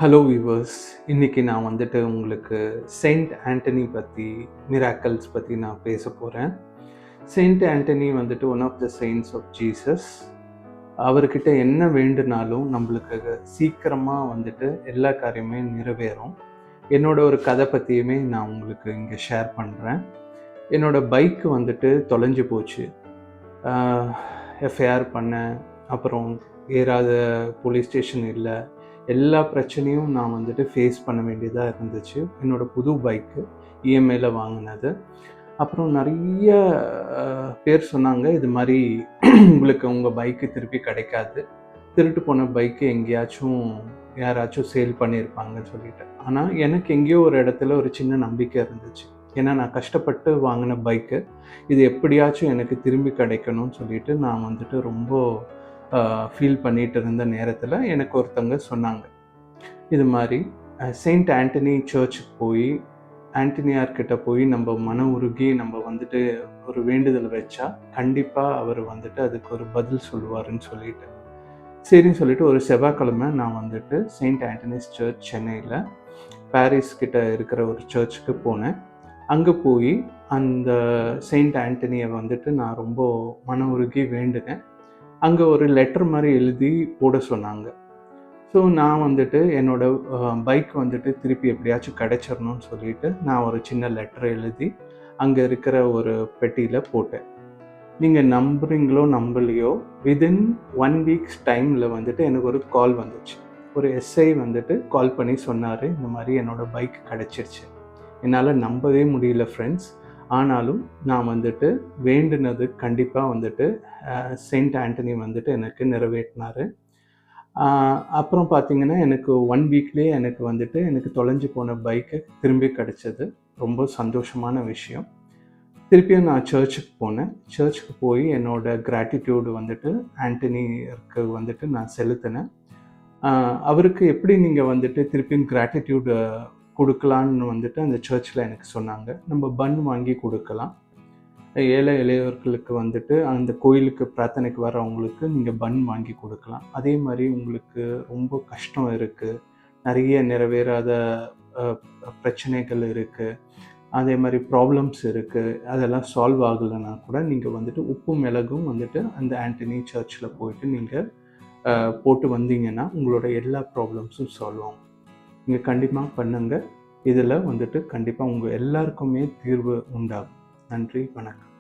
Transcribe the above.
Hello viewers. இன்னைக்கு நான் வந்துட்டு உங்களுக்கு செயின்ட் ஆண்டனி பற்றி, மிராக்கல்ஸ் பற்றி நான் பேச போகிறேன். செயின்ட் ஆண்டனி வந்துட்டு one of the saints of Jesus. அவர்கிட்ட என்ன வேண்டுனாலும் நம்மளுக்கு சீக்கிரமாக வந்துட்டு எல்லா காரியமே நிறைவேறும். என்னோட ஒரு கதை பற்றியுமே நான் உங்களுக்கு இங்கே ஷேர் பண்ணுறேன். என்னோட பைக்கு வந்துட்டு தொலைஞ்சு போச்சு. எஃப்ஐஆர் பண்ணேன். அப்புறம் ஏறாத போலீஸ் ஸ்டேஷன் இல்லை. எல்லா பிரச்சனையும் நான் வந்துட்டு ஃபேஸ் பண்ண வேண்டியதாக இருந்துச்சு. என்னோடய புது பைக்கு இஎம்ஐயில் வாங்கினது. அப்புறம் நிறைய பேர் சொன்னாங்க, இது மாதிரி உங்களுக்கு உங்கள் பைக்கு திருப்பி கிடைக்காது, திருட்டு போன பைக்கு எங்கேயாச்சும் யாராச்சும் சேல் பண்ணியிருப்பாங்கன்னு சொல்லிட்டு. ஆனால் எனக்கு எங்கேயோ ஒரு இடத்துல ஒரு சின்ன நம்பிக்கை இருந்துச்சு. ஏன்னா நான் கஷ்டப்பட்டு வாங்கின பைக்கு, இது எப்படியாச்சும் எனக்கு திரும்பி கிடைக்கணும்னு சொல்லிட்டு நான் வந்துட்டு ரொம்ப ஃபீல் பண்ணிகிட்டு இருந்த நேரத்தில் எனக்கு ஒருத்தவங்க சொன்னாங்க, இது மாதிரி செயின்ட் ஆண்டனி சர்ச்சுக்கு போய் ஆண்டனியார்கிட்ட போய் நம்ம மன உருகி நம்ம வந்துட்டு ஒரு வேண்டுதல் வச்சா கண்டிப்பாக அவர் வந்துட்டு அதுக்கு ஒரு பதில் சொல்லுவாருன்னு சொல்லிட்டு, சரின்னு சொல்லிட்டு ஒரு செவ்வாய்க்கிழமை நான் வந்துட்டு செயின்ட் ஆண்டனிஸ் சர்ச் சென்னையில் பாரிஸ் கிட்ட இருக்கிற ஒரு சர்ச்சுக்கு போனேன். அங்கே போய் அந்த செயின்ட் ஆண்டனியை வந்துட்டு நான் ரொம்ப மன உருகி வேண்டுனேன். அங்கே ஒரு லெட்டர் மாதிரி எழுதி போட சொன்னாங்க. ஸோ நான் வந்துட்டு என்னோடய பைக் வந்துட்டு திருப்பி எப்படியாச்சும் கிடச்சிடணும்னு சொல்லிட்டு நான் ஒரு சின்ன லெட்டர் எழுதி அங்கே இருக்கிற ஒரு பெட்டியில் போட்டேன். நீங்கள் நம்புறீங்களோ நம்பலையோ, விதின் 1 வீக்ஸ் டைமில் வந்துட்டு எனக்கு ஒரு கால் வந்துச்சு. ஒரு எஸ்ஐ வந்துட்டு கால் பண்ணி சொன்னார், இந்த மாதிரி என்னோடய பைக் கிடச்சிருச்சு. என்னால் நம்பவே முடியல ஃப்ரெண்ட்ஸ். ஆனாலும் நான் வந்துட்டு வேண்டுனது கண்டிப்பாக வந்துட்டு செயின்ட் ஆண்டனி வந்துட்டு எனக்கு நிறைவேற்றினார். அப்புறம் பார்த்திங்கன்னா எனக்கு 1 வீக்லேயே எனக்கு வந்துட்டு எனக்கு தொலைஞ்சு போன பைக்கு திரும்பி கிடச்சிது. ரொம்ப சந்தோஷமான விஷயம். திருப்பியும் நான் சர்ச்சுக்கு போனேன். சர்ச்சுக்கு போய் என்னோடய கிராட்டிடியூடு வந்துட்டு ஆண்டனிக்கு வந்துட்டு நான் செலுத்தினேன். அவருக்கு எப்படி நீங்கள் வந்துட்டு திருப்பியும் கிராட்டிடியூடு கொடுக்கலான்னு வந்துட்டு அந்த சர்ச்சில் எனக்கு சொன்னாங்க. நம்ம பன் வாங்கி கொடுக்கலாம். ஏழை எளியவர்களுக்கு வந்துட்டு அந்த கோயிலுக்கு பிரார்த்தனைக்கு வரவங்களுக்கு நீங்கள் பன் வாங்கி கொடுக்கலாம். அதே மாதிரி உங்களுக்கு ரொம்ப கஷ்டம் இருக்குது, நிறைய நிறைவேறாத பிரச்சனைகள் இருக்குது, அதே மாதிரி ப்ராப்ளம்ஸ் இருக்குது, அதெல்லாம் சால்வ் ஆகலைன்னா கூட நீங்கள் வந்துட்டு உப்பு மிளகும் வந்துட்டு அந்த ஆண்டனி சர்ச்சில் போயிட்டு நீங்கள் போட்டு வந்தீங்கன்னா உங்களோட எல்லா ப்ராப்ளம்ஸும் சால்வ் ஆகும். நீங்கள் கண்டிப்பாக பண்ணுங்கள். இதில் வந்துட்டு கண்டிப்பாக உங்கள் எல்லாருக்குமே தீர்வு உண்டாகும். நன்றி, வணக்கம்.